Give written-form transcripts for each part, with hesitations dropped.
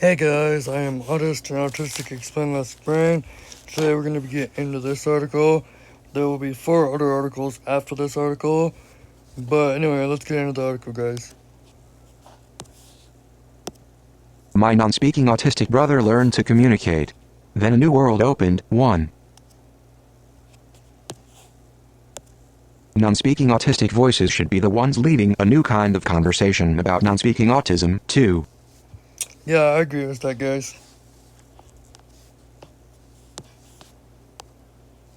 Hey guys, I am Autist and Autistic Explain Less Brain. Today we're going to be getting into this article. There will be 4 other articles after this article. But anyway, let's get into the article, guys. My non-speaking autistic brother learned to communicate. Then a new world opened. 1. Non-speaking autistic voices should be the ones leading a new kind of conversation about non-speaking autism. 2. Yeah, I agree with that, guys.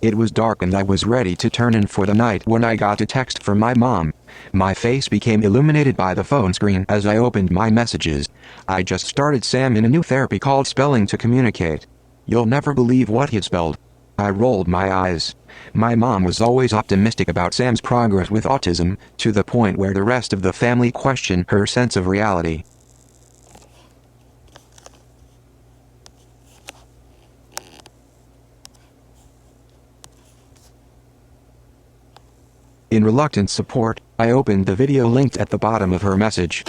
It was dark and I was ready to turn in for the night when I got a text from my mom. My face became illuminated by the phone screen as I opened my messages. I just started Sam in a new therapy called Spelling to Communicate. You'll never believe what he'd spelled. I rolled my eyes. My mom was always optimistic about Sam's progress with autism, to the point where the rest of the family questioned her sense of reality. In reluctant support, I opened the video linked at the bottom of her message.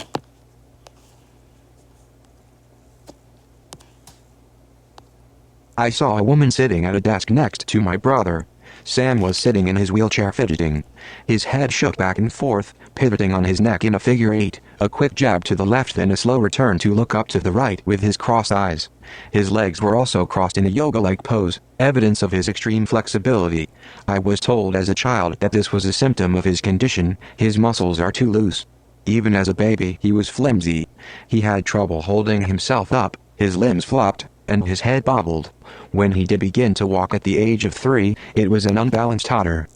I saw a woman sitting at a desk next to my brother. Sam was sitting in his wheelchair fidgeting. His head shook back and forth, pivoting on his neck in a figure 8, a quick jab to the left then a slow return to look up to the right with his crossed eyes. His legs were also crossed in a yoga-like pose, evidence of his extreme flexibility. I was told as a child that this was a symptom of his condition. His muscles are too loose. Even as a baby, he was flimsy. He had trouble holding himself up, his limbs flopped, and his head bobbled. When he did begin to walk at the age of 3, it was an unbalanced totter.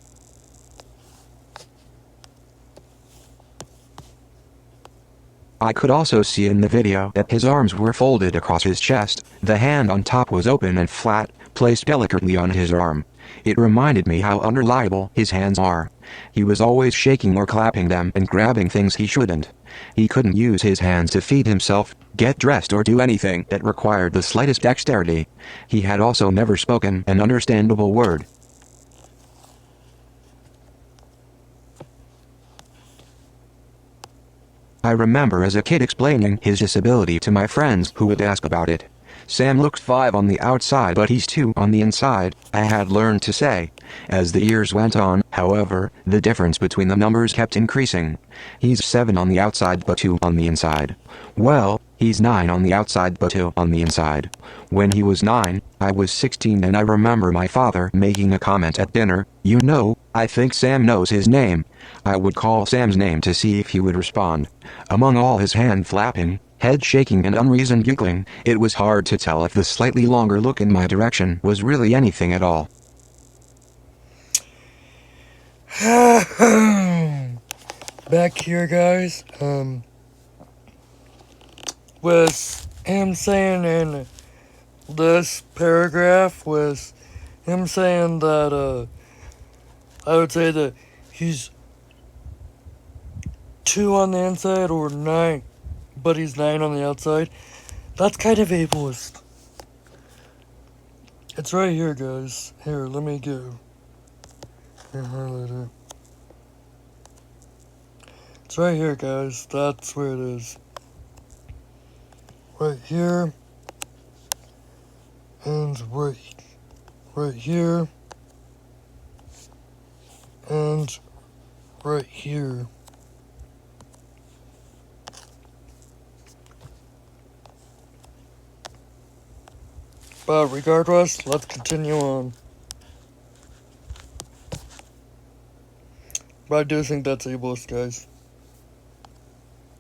I could also see in the video that his arms were folded across his chest, the hand on top was open and flat, placed delicately on his arm. It reminded me how unreliable his hands are. He was always shaking or clapping them and grabbing things he shouldn't. He couldn't use his hands to feed himself, get dressed or do anything that required the slightest dexterity. He had also never spoken an understandable word. I remember as a kid explaining his disability to my friends who would ask about it. Sam looks 5 on the outside but he's 2 on the inside, I had learned to say. As the years went on, however, the difference between the numbers kept increasing. He's 7 on the outside but 2 on the inside. Well, he's 9 on the outside but 2 on the inside. When he was 9, I was 16 and I remember my father making a comment at dinner, "You know, I think Sam knows his name." I would call Sam's name to see if he would respond. Among all his hand flapping, head shaking and unreasoned giggling, it was hard to tell if the slightly longer look in my direction was really anything at all. Back here, guys, with him saying in this paragraph, was him saying that, I would say that he's 2 on the inside or 9, but he's 9 on the outside. That's kind of ableist. It's right here, guys. Here, let me go. Here, highlight it. It's right here, guys. That's where it is. Right here. And right here. And right here. But regardless, let's continue on. But I do think that's ableist, guys.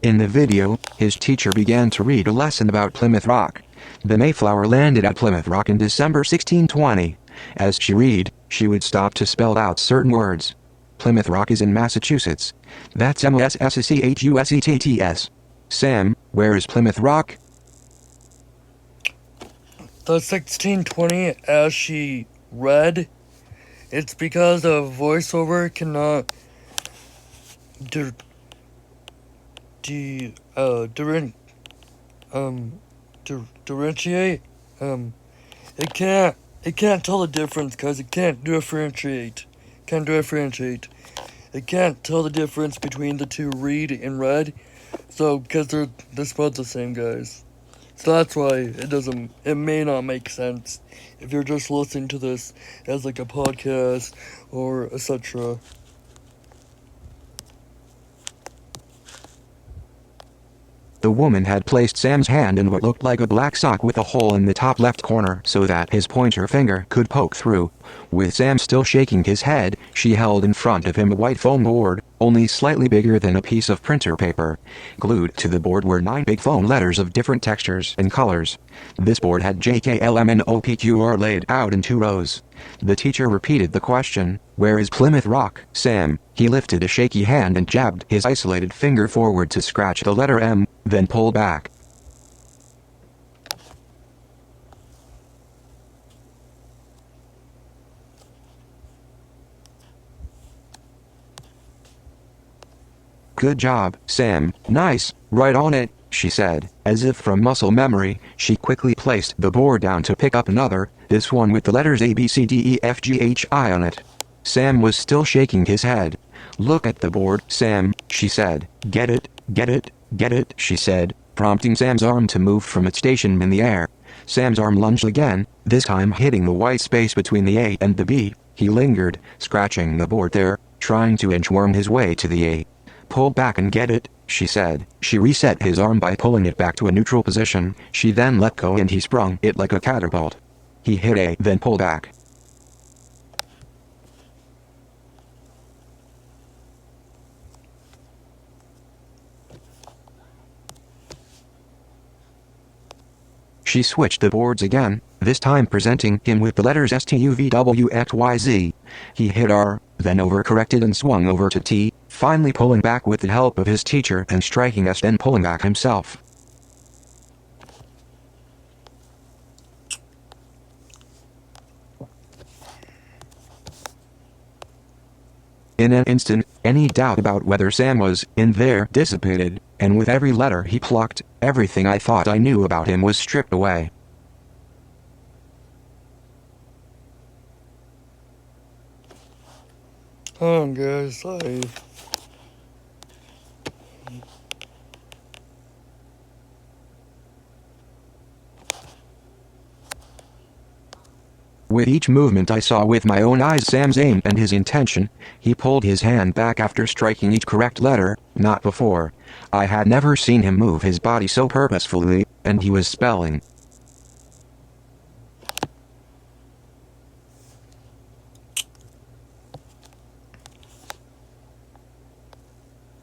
In the video, his teacher began to read a lesson about Plymouth Rock. The Mayflower landed at Plymouth Rock in December 1620. As she read, she would stop to spell out certain words. Plymouth Rock is in Massachusetts. That's Massachusetts. Sam, where is Plymouth Rock? The 1620, as she read, it's because the voiceover cannot differentiate. It can't tell the difference because it can't differentiate. It can't tell the difference between the two read and read. So because they're spelled the same, guys. So that's why it may not make sense if you're just listening to this as like a podcast or etc. The woman had placed Sam's hand in what looked like a black sock with a hole in the top left corner so that his pointer finger could poke through. With Sam still shaking his head, she held in front of him a white foam board, only slightly bigger than a piece of printer paper. Glued to the board were 9 big foam letters of different textures and colors. This board had JKLMNOPQR laid out in 2 rows. The teacher repeated the question, "Where is Plymouth Rock, Sam?" He lifted a shaky hand and jabbed his isolated finger forward to scratch the letter M, then pulled back. "Good job, Sam. Nice. Right on it," she said. As if from muscle memory, she quickly placed the board down to pick up another, this one with the letters A B C D E F G H I on it. Sam was still shaking his head. "Look at the board, Sam," she said. "Get it, get it, get it," she said, prompting Sam's arm to move from its station in the air. Sam's arm lunged again, this time hitting the white space between the A and the B. He lingered, scratching the board there, trying to inchworm his way to the A. "Pull back and get it," she said. She reset his arm by pulling it back to a neutral position. She then let go and he sprung it like a catapult. He hit A, then pulled back. She switched the boards again, this time presenting him with the letters STUVWXYZ. He hit R, then overcorrected and swung over to T, finally pulling back with the help of his teacher and striking S, then pulling back himself. In an instant, any doubt about whether Sam was in there dissipated, and with every letter he plucked, everything I thought I knew about him was stripped away. Hold on, guys. With each movement I saw with my own eyes Sam's aim and his intention. He pulled his hand back after striking each correct letter, not before. I had never seen him move his body so purposefully, and he was spelling.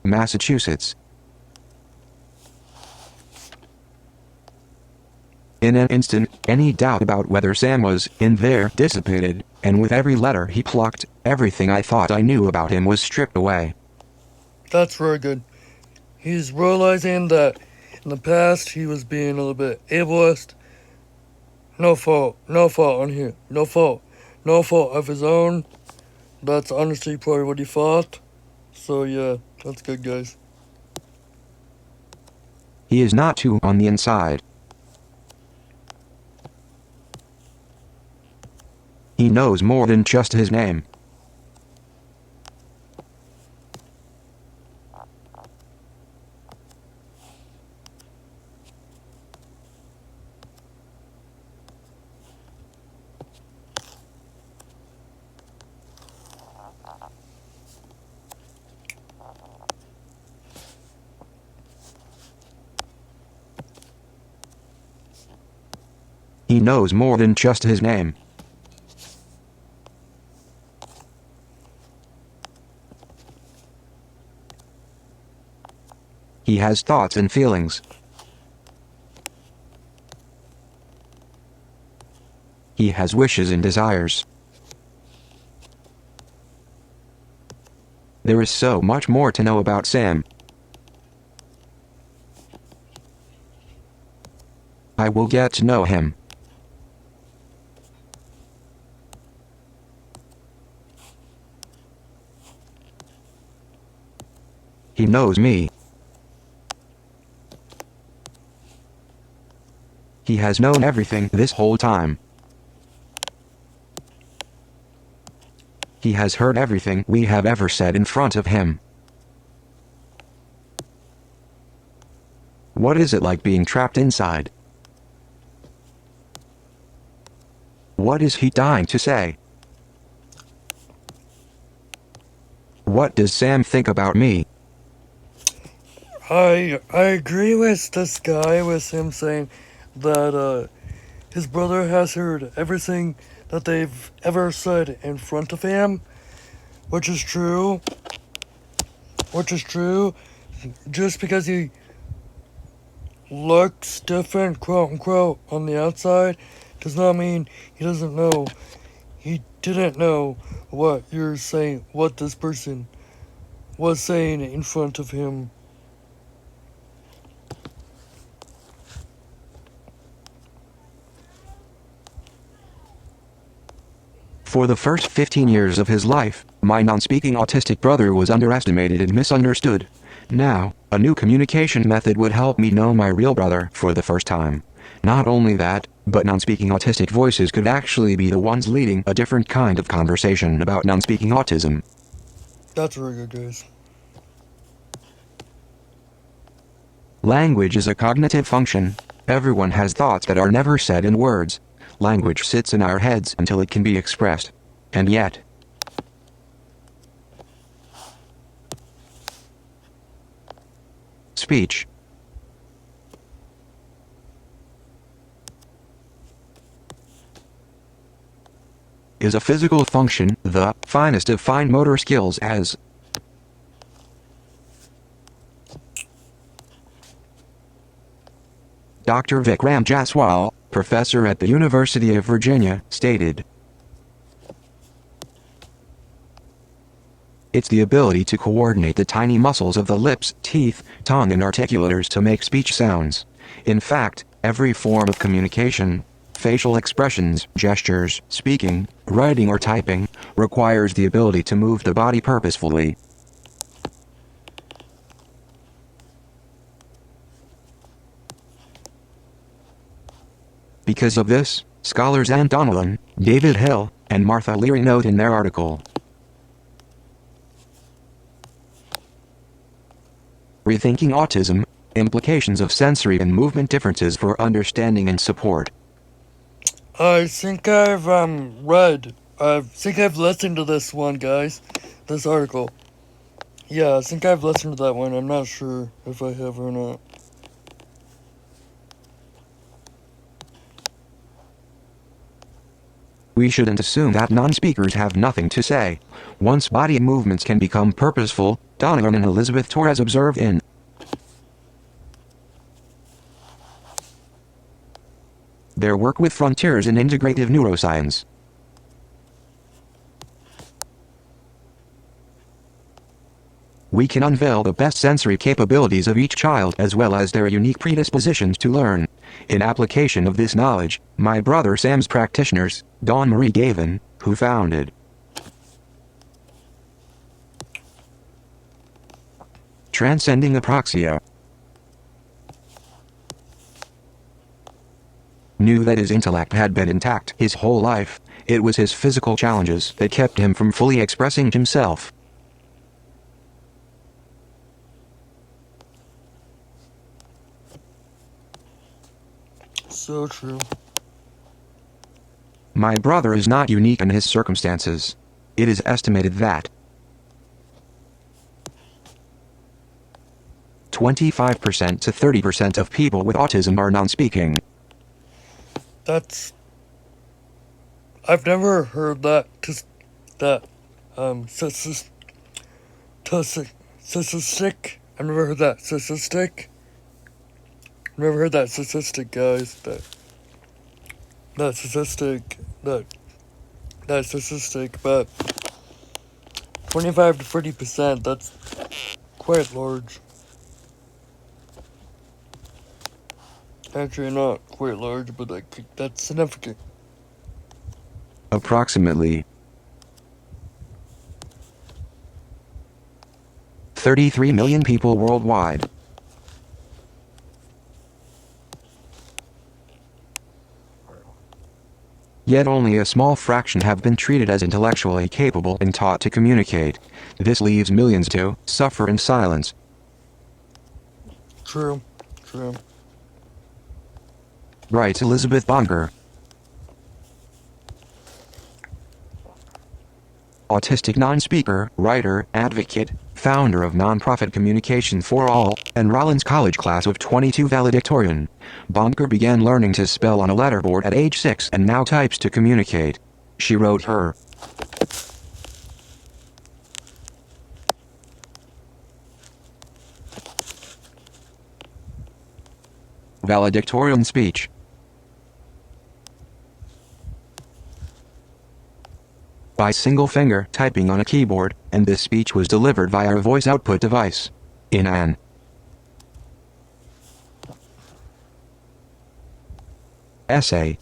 Massachusetts. In an instant, any doubt about whether Sam was in there dissipated, and with every letter he plucked, everything I thought I knew about him was stripped away. That's very good. He's realizing that in the past he was being a little bit ableist. No fault on here. No fault of his own. That's honestly probably what he thought. So yeah, that's good, guys. He is not too on the inside. He knows more than just his name. He knows more than just his name. He has thoughts and feelings. He has wishes and desires. There is so much more to know about Sam. I will get to know him. He knows me. He has known everything this whole time. He has heard everything we have ever said in front of him. What is it like being trapped inside? What is he dying to say? What does Sam think about me? I agree with this guy, with him saying that his brother has heard everything that they've ever said in front of him, which is true. Which is true. Just because he looks different, quote unquote, on the outside, does not mean he doesn't know. He didn't know what you're saying, what this person was saying in front of him. For the first 15 years of his life, my non-speaking autistic brother was underestimated and misunderstood. Now, a new communication method would help me know my real brother for the first time. Not only that, but non-speaking autistic voices could actually be the ones leading a different kind of conversation about non-speaking autism. That's very good, guys. Language is a cognitive function. Everyone has thoughts that are never said in words. Language sits in our heads until it can be expressed. And yet, speech is a physical function, the finest of fine motor skills, as Dr. Vikram Jaswal, professor at the University of Virginia, stated. It's the ability to coordinate the tiny muscles of the lips, teeth, tongue and articulators to make speech sounds. In fact, every form of communication, facial expressions, gestures, speaking, writing or typing, requires the ability to move the body purposefully. Because of this, scholars Ann Donnellan, David Hill, and Martha Leary note in their article, Rethinking Autism, Implications of Sensory and Movement Differences for Understanding and Support. I think I've listened to this one, guys. This article. Yeah, I think I've listened to that one. I'm not sure if I have or not. We shouldn't assume that non-speakers have nothing to say. Once body movements can become purposeful, Donegan and Elizabeth Torres observed in their work with Frontiers in Integrative Neuroscience. We can unveil the best sensory capabilities of each child as well as their unique predispositions to learn. In application of this knowledge, my brother Sam's practitioners, Dawn Marie Gavin, who founded Transcending Apraxia, knew that his intellect had been intact his whole life. It was his physical challenges that kept him from fully expressing himself. So true. My brother is not unique in his circumstances. It is estimated that 25% to 30% of people with autism are non-speaking. I've never heard that, statistic. I've never heard that statistic. I've never heard that statistic, guys. That statistic, but 25 to 30%, that's quite large. Actually, not quite large, but that's significant. Approximately 33 million people worldwide. Yet only a small fraction have been treated as intellectually capable and taught to communicate. This leaves millions to suffer in silence. True. Writes Elizabeth Bonger. autistic non-speaker, writer, advocate, founder of nonprofit Communication for All, and Rollins College class of 22 valedictorian. Bonker began learning to spell on a letterboard at age 6 and now types to communicate. She wrote her valedictorian speech by single finger typing on a keyboard, and this speech was delivered via a voice output device. In an essay,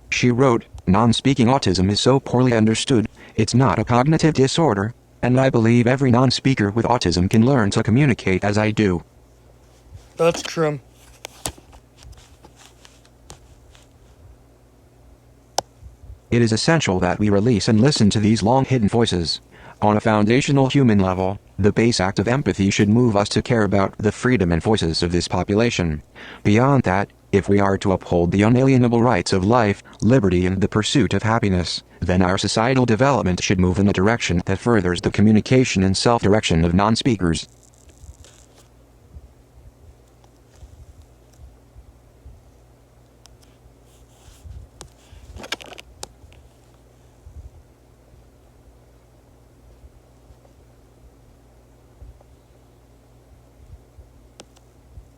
she wrote, "Non-speaking autism is so poorly understood, it's not a cognitive disorder, and I believe every non-speaker with autism can learn to communicate as I do." That's true. It is essential that we release and listen to these long-hidden voices. On a foundational human level, the base act of empathy should move us to care about the freedom and voices of this population. Beyond that, if we are to uphold the unalienable rights of life, liberty and the pursuit of happiness, then our societal development should move in a direction that furthers the communication and self-direction of non-speakers.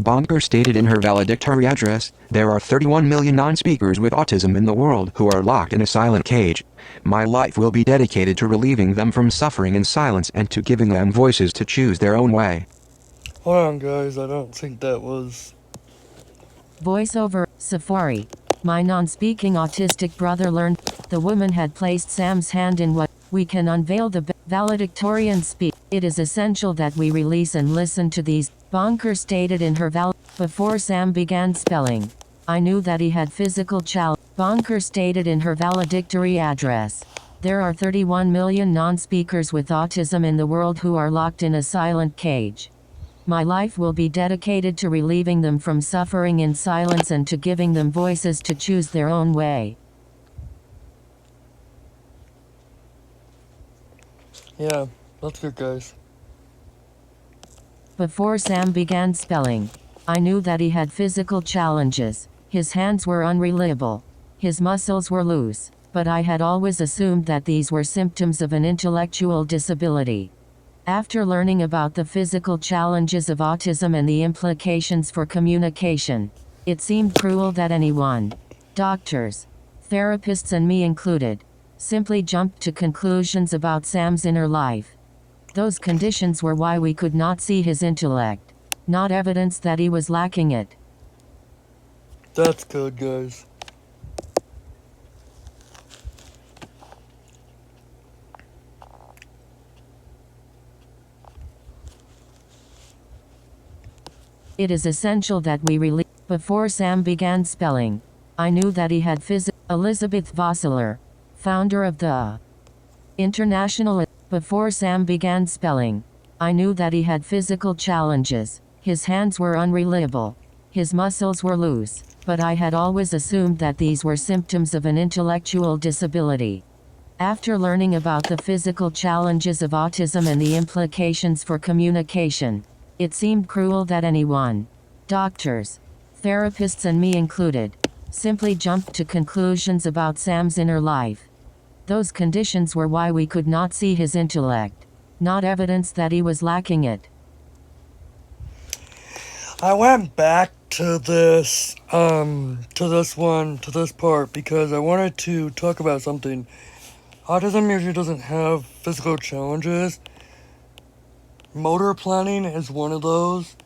Bonker stated in her valedictory address, "There are 31 million non-speakers with autism in the world who are locked in a silent cage. My life will be dedicated to relieving them from suffering in silence and to giving them voices to choose their own way." Hold on, guys. I don't think that was... Voiceover, Safari. My non-speaking autistic brother learned. The woman had placed Sam's hand in what we can unveil the valedictorian speech. It is essential that we release and listen to these, Bonker stated in her before Sam began spelling. I knew that he had physical challenge. Bonker stated in her valedictory address. There are 31 million non-speakers with autism in the world who are locked in a silent cage. My life will be dedicated to relieving them from suffering in silence and to giving them voices to choose their own way. Yeah, that's good, guys. Before Sam began spelling, I knew that he had physical challenges. His hands were unreliable. His muscles were loose, but I had always assumed that these were symptoms of an intellectual disability. After learning about the physical challenges of autism and the implications for communication, it seemed cruel that anyone, doctors, therapists and me included, simply jumped to conclusions about Sam's inner life. Those conditions were why we could not see his intellect, not evidence that he was lacking it. That's good, guys. It is essential that we release. Before Sam began spelling, I knew that he had Elizabeth Vossler, founder of the International. Before Sam began spelling, I knew that he had physical challenges. His hands were unreliable. His muscles were loose, but I had always assumed that these were symptoms of an intellectual disability. After learning about the physical challenges of autism and the implications for communication, it seemed cruel that anyone, doctors, therapists and me included, simply jumped to conclusions about Sam's inner life. Those conditions were why we could not see his intellect, not evidence that he was lacking it. I went back to this part because I wanted to talk about something. Autism usually doesn't have physical challenges. Motor planning is one of those,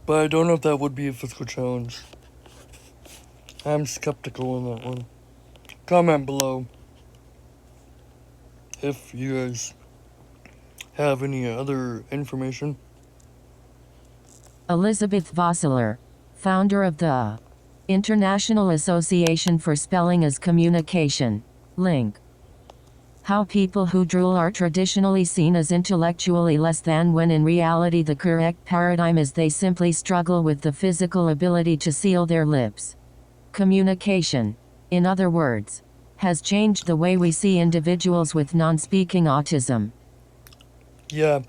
but I don't know if that would be a physical challenge. I'm skeptical on that one. Comment below if you guys have any other information. Elizabeth Vossler, founder of the International Association for Spelling as Communication, link. How people who drool are traditionally seen as intellectually less than when in reality the correct paradigm is they simply struggle with the physical ability to seal their lips. Communication, in other words, has changed the way we see individuals with non-speaking autism. Yeah,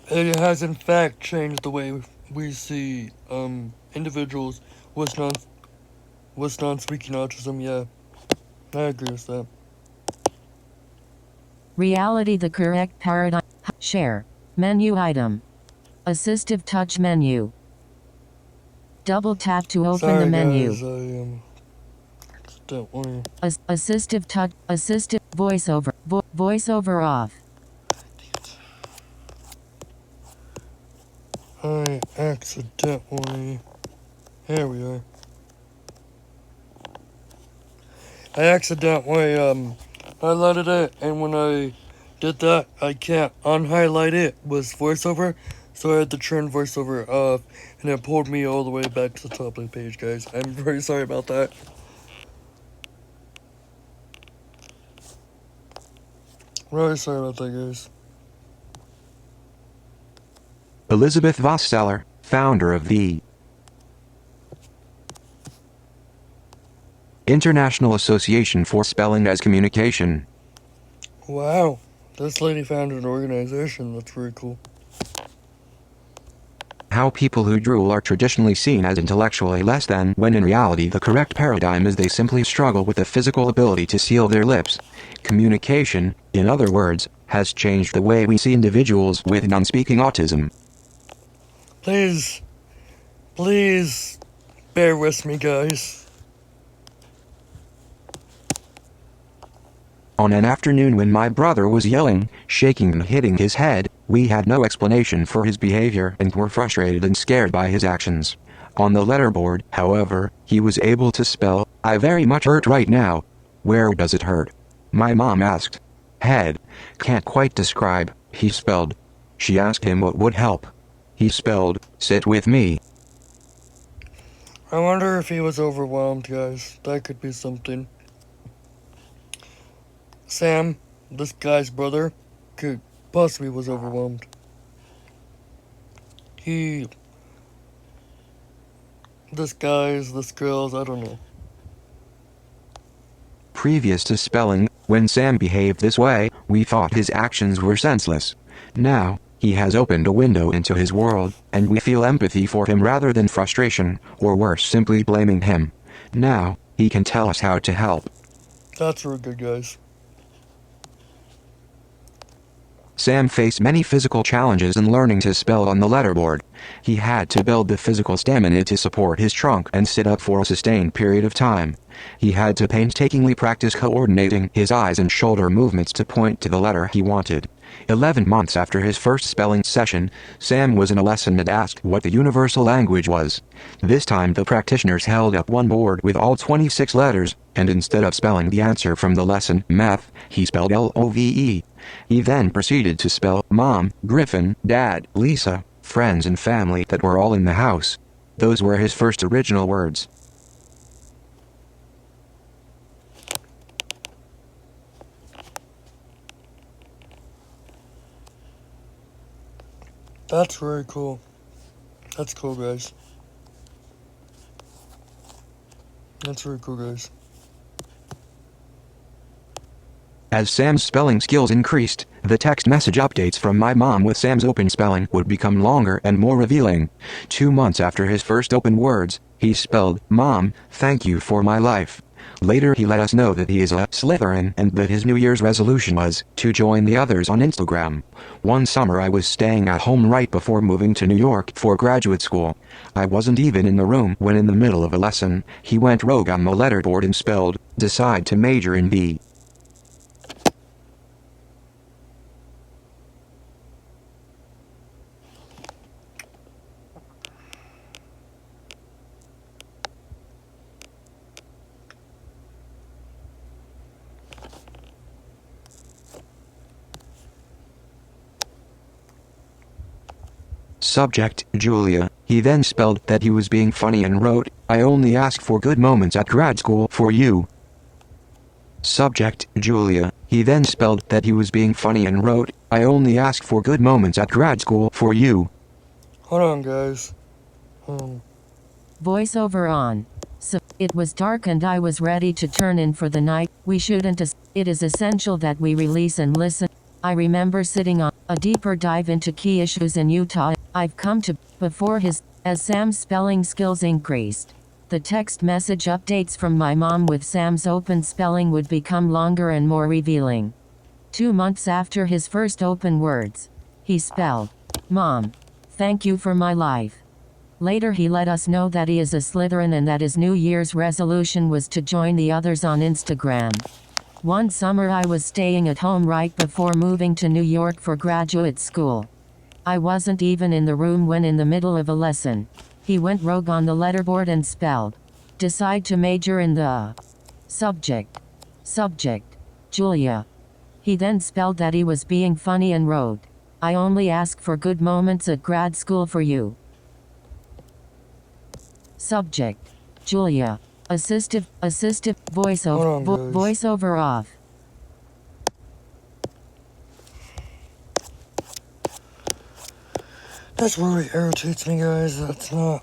it has in fact changed the way we see individuals with non-speaking autism. Yeah, I agree with that. Reality, the correct paradigm. Share. Menu item. Assistive touch menu. Double tap to open Sorry the menu. guys, I accidentally. Assistive touch. Assistive voiceover. Voiceover off. I accidentally. Here we are. I accidentally highlighted it, and when I did that, I can't unhighlight it with voiceover, so I had to turn voiceover off, and it pulled me all the way back to the top of the page, guys. I'm very sorry about that. Really sorry about that, guys. Elizabeth Vosseller, founder of the International Association for Spelling as Communication. Wow, this lady founded an organization. That's very cool. How people who drool are traditionally seen as intellectually less than, when in reality the correct paradigm is they simply struggle with the physical ability to seal their lips. Communication, in other words, has changed the way we see individuals with non-speaking autism. Please, bear with me, guys. On an afternoon when my brother was yelling, shaking and hitting his head, we had no explanation for his behavior and were frustrated and scared by his actions. On the letterboard, however, he was able to spell, "I very much hurt right now." "Where does it hurt?" my mom asked. "Head." "Can't quite describe," he spelled. She asked him what would help. He spelled, "Sit with me." I wonder if he was overwhelmed, guys. That could be something. Sam, this guy's brother, could possibly was overwhelmed. This girl's, I don't know. Previous to spelling, when Sam behaved this way, we thought his actions were senseless. Now, he has opened a window into his world, and we feel empathy for him rather than frustration, or worse, simply blaming him. Now, he can tell us how to help. That's real good, guys. Sam faced many physical challenges in learning to spell on the letterboard. He had to build the physical stamina to support his trunk and sit up for a sustained period of time. He had to painstakingly practice coordinating his eyes and shoulder movements to point to the letter he wanted. 11 months after his first spelling session, Sam was in a lesson and asked what the universal language was. This time the practitioners held up one board with all 26 letters, and instead of spelling the answer from the lesson, math, he spelled LOVE. He then proceeded to spell Mom, Griffin, Dad, Lisa, friends and family that were all in the house. Those were his first original words. That's very cool. That's cool, guys. That's very cool, guys. As Sam's spelling skills increased, the text message updates from my mom with Sam's open spelling would become longer and more revealing. 2 months after his first open words, he spelled, "Mom, thank you for my life." Later he let us know that he is a Slytherin and that his New Year's resolution was to join the others on Instagram. One summer I was staying at home right before moving to New York for graduate school. I wasn't even in the room when in the middle of a lesson, he went rogue on the letterboard and spelled, "Decide to major in B." Subject, Julia. He then spelled that he was being funny and wrote, "I only ask for good moments at grad school for you." Subject, Julia. He then spelled that he was being funny and wrote, "I only ask for good moments at grad school for you." Hold on, guys. Voiceover on. So, it was dark and I was ready to turn in for the night. We shouldn't. It is essential that we release and listen. I remember sitting on a deeper dive into key issues in Utah. I've come to before as Sam's spelling skills increased. The text message updates from my mom with Sam's open spelling would become longer and more revealing. 2 months after his first open words, he spelled, "Mom, thank you for my life." Later he let us know that he is a Slytherin and that his New Year's resolution was to join the others on Instagram. One summer I was staying at home right before moving to New York for graduate school. I wasn't even in the room when in the middle of a lesson, he went rogue on the letterboard and spelled, "Decide to major in the subject. Julia." He then spelled that he was being funny and wrote, "I only ask for good moments at grad school for you. Subject, Julia. Assistive, voiceover, Hold on, guys. voiceover off." That's really irritates me, guys. That's not.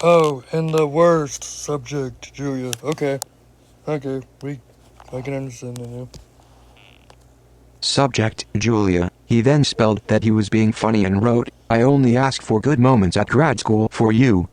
Oh, and the worst subject, Julia. Okay. I can understand that now. Subject, Julia. He then spelled that he was being funny and wrote, "I only ask for good moments at grad school for you."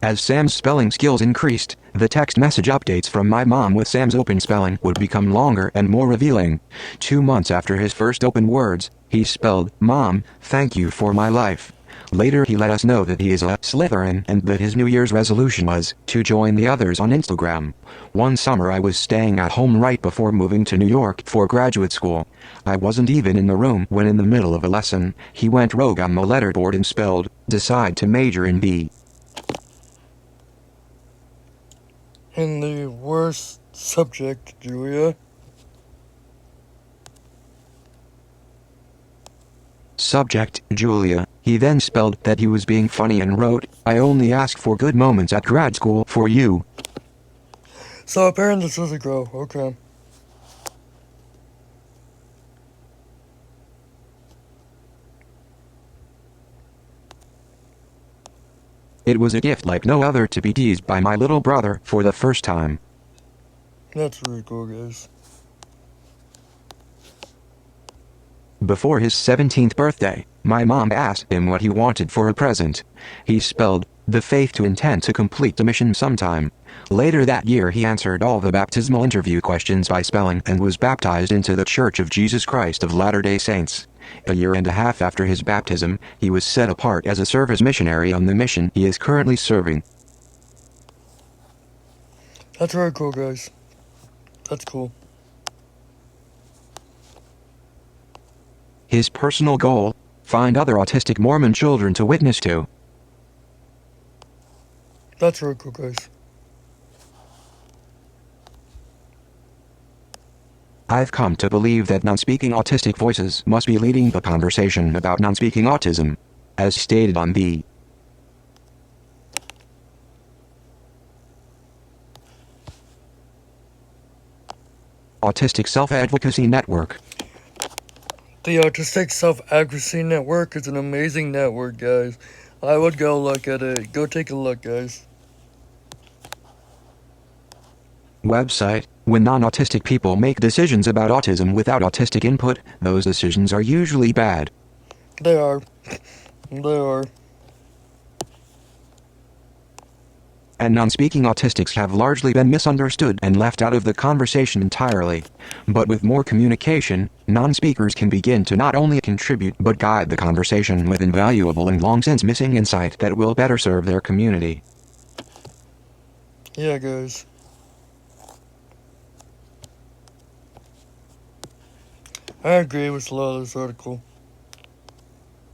As Sam's spelling skills increased, the text message updates from my mom with Sam's open spelling would become longer and more revealing. 2 months after his first open words, he spelled, "Mom, thank you for my life." Later he let us know that he is a Slytherin and that his New Year's resolution was to join the others on Instagram. One summer I was staying at home right before moving to New York for graduate school. I wasn't even in the room when in the middle of a lesson, he went rogue on the letterboard and spelled, "Decide to major in the And the worst subject, Julia. Subject, Julia. He then spelled that he was being funny and wrote, "I only ask for good moments at grad school for you." So apparently this doesn't grow. Okay. It was a gift like no other to be teased by my little brother for the first time. That's really cool, guys. Before his 17th birthday, my mom asked him what he wanted for a present. He spelled, "the faith to intend to complete the mission sometime." Later that year he answered all the baptismal interview questions by spelling and was baptized into the Church of Jesus Christ of Latter-day Saints. A year and a half after his baptism, he was set apart as a service missionary on the mission he is currently serving. That's very cool, guys. That's cool. His personal goal: find other autistic Mormon children to witness to. That's very cool, guys. I've come to believe that non-speaking autistic voices must be leading the conversation about non-speaking autism. As stated on the Autistic Self-Advocacy Network. The Autistic Self-Advocacy Network is an amazing network, guys. I would go look at it. Go take a look, guys. Website: when non-autistic people make decisions about autism without autistic input, those decisions are usually bad. They are. They are. And non-speaking autistics have largely been misunderstood and left out of the conversation entirely. But with more communication, non-speakers can begin to not only contribute but guide the conversation with invaluable and long-since missing insight that will better serve their community. Yeah, guys. I agree with a lot of this article.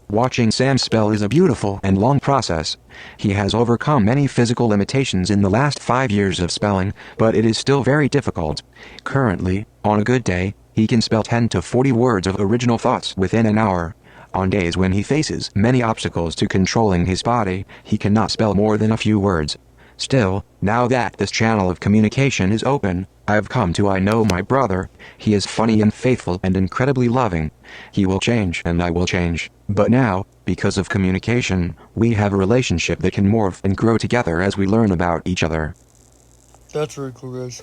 Watching Sam spell is a beautiful and long process. He has overcome many physical limitations in the last 5 years of spelling, but it is still very difficult. Currently, on a good day, he can spell 10 to 40 words of original thoughts within an hour. On days when he faces many obstacles to controlling his body, he cannot spell more than a few words. Still, now that this channel of communication is open, I've come to I know my brother. He is funny and faithful and incredibly loving. He will change and I will change. But now, because of communication, we have a relationship that can morph and grow together as we learn about each other. That's very cool, guys.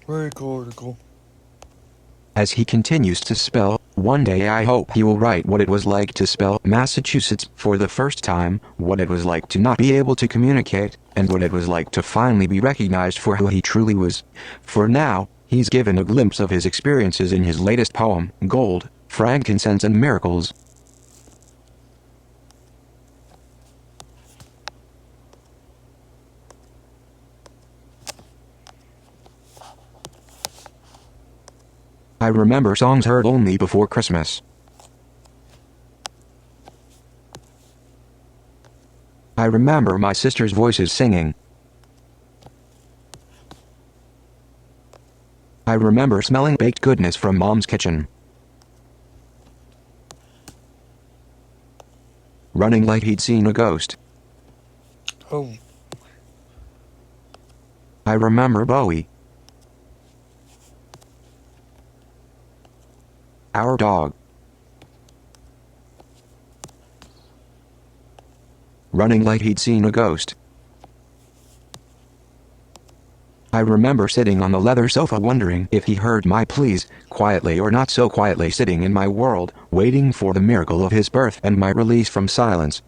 Very cool article. As he continues to spell, one day I hope he will write what it was like to spell Massachusetts for the first time, what it was like to not be able to communicate, and what it was like to finally be recognized for who he truly was. For now, he's given a glimpse of his experiences in his latest poem, Gold, Frankincense and Miracles. I remember songs heard only before Christmas. I remember my sister's voices singing. I remember smelling baked goodness from Mom's kitchen. Running like he'd seen a ghost. Oh, I remember Bowie. Our dog. Running like he'd seen a ghost. I remember sitting on the leather sofa wondering if he heard my pleas, quietly or not so quietly sitting in my world, waiting for the miracle of his birth and my release from silence.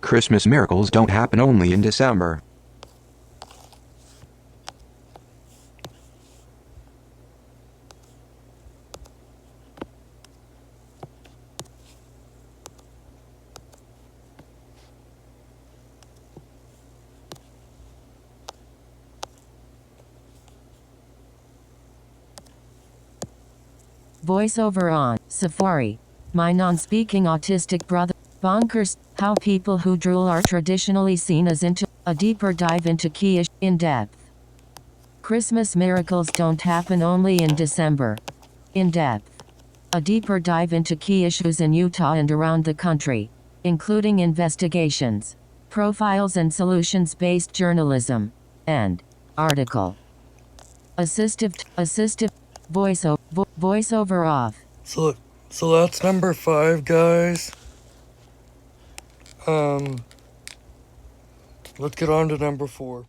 Christmas miracles don't happen only in December. Voiceover on Safari. My non-speaking autistic brother. Bonkers. How people who drool are traditionally seen as into a deeper dive into key in depth. Christmas miracles don't happen only in December. In depth. A deeper dive into key issues in Utah and around the country, including investigations, profiles and solutions-based journalism, and article. Assistive voiceover off. so that's number 5, guys. Let's get on to number 4.